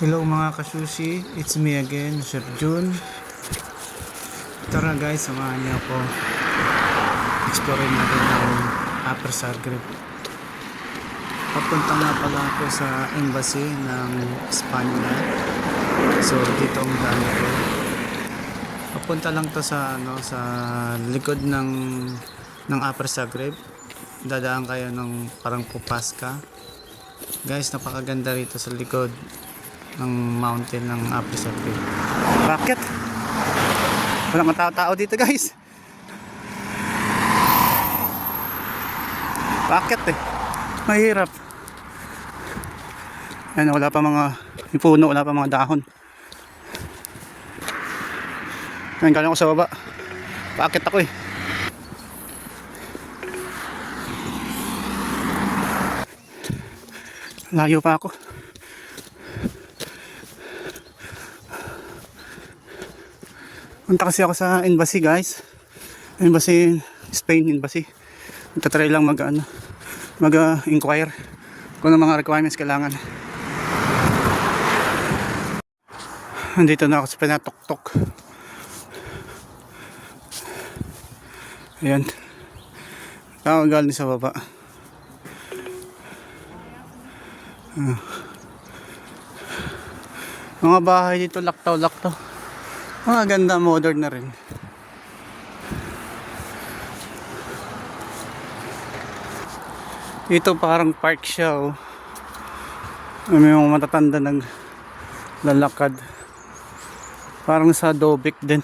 Hello mga kasushi, it's me again, Chef Jun. Tara guys, samahan niyo ako. Explore natin ang Upper Zagreb. Papunta nga pala ako sa embassy ng Espanya. So dito ang daan ko. Papunta lang to sa sa likod ng Upper Zagreb. Dadaan kayo ng parang Pupaska. Guys, napakaganda rito sa likod ng mountain ng Upper Zagreb. Bakit? Walang tao dito guys. Bakit mahirap. Ayan, wala pa mga puno, wala pa mga dahon. Ayan, galing ako sa baba. Bakit ako layo pa ako. Punta kasi ako sa embassy guys. Embassy, Spain embassy. Magta-try lang mag-inquire kung ano mga requirements kailangan. Nandito na ako sa pinatuktok. Ayan. Tao galing sa baba. Mga bahay dito laktaw-laktaw. Mga ganda, modern na rin. Ito parang park siya may mga matatanda lalakad. Parang sa Dobik din.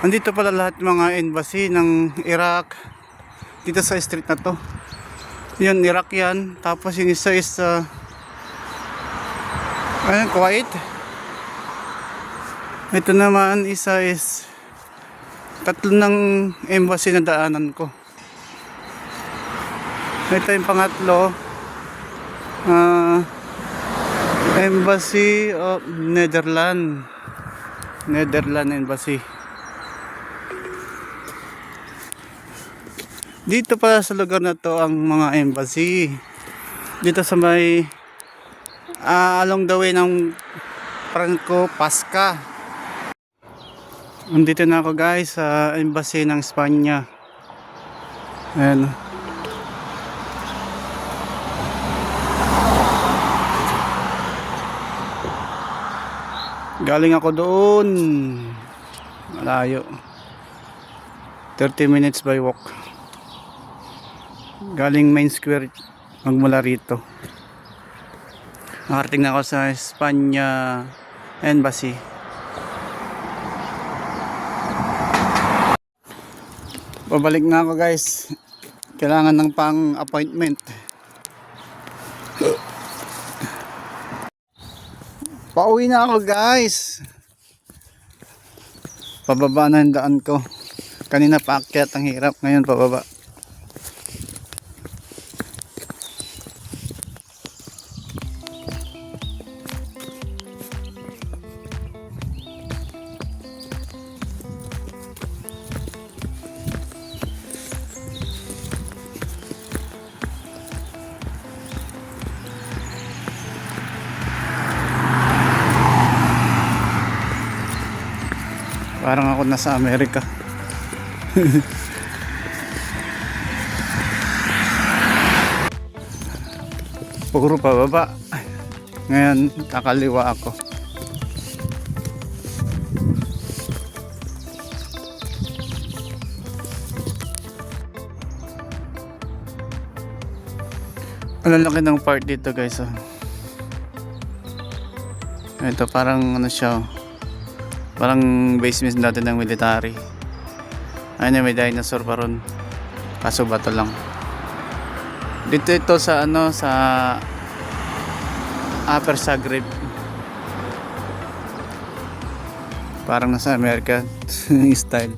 Andito pala lahat mga embassy ng Iraq dito sa street na to. Yun, Iraq yan. Tapos yung isa is Kuwait. Ito naman isa is tatlo ng embassy na daanan ko. Ito yung pangatlo, Embassy of Netherlands Embassy. Dito pa sa lugar na to ang mga embassy. Dito sa may along the way ng Franco Pasca. Nandito na ako guys sa embassy ng Espanya. Ayan. Galing ako doon. Malayo. 30 minutes by walk. Galing main square magmula rito. Nakarating na ako sa Espanya embassy. Babalik na ako guys. Kailangan ng pang appointment. Pauwi na ako guys. Pababa na yung daan ko. Kanina paakyat, ang hirap. Ngayon pababa. Parang ako nasa Amerika. Puro pababa. Ngayon kakaliwa ako. Ang lalaki ng part dito guys. Ito parang siya. Parang basement natin ng military. Ayun, may dinosaur pa ron. Kaso bato lang. Dito ito sa sa Upper Zagreb. Parang nasa America style.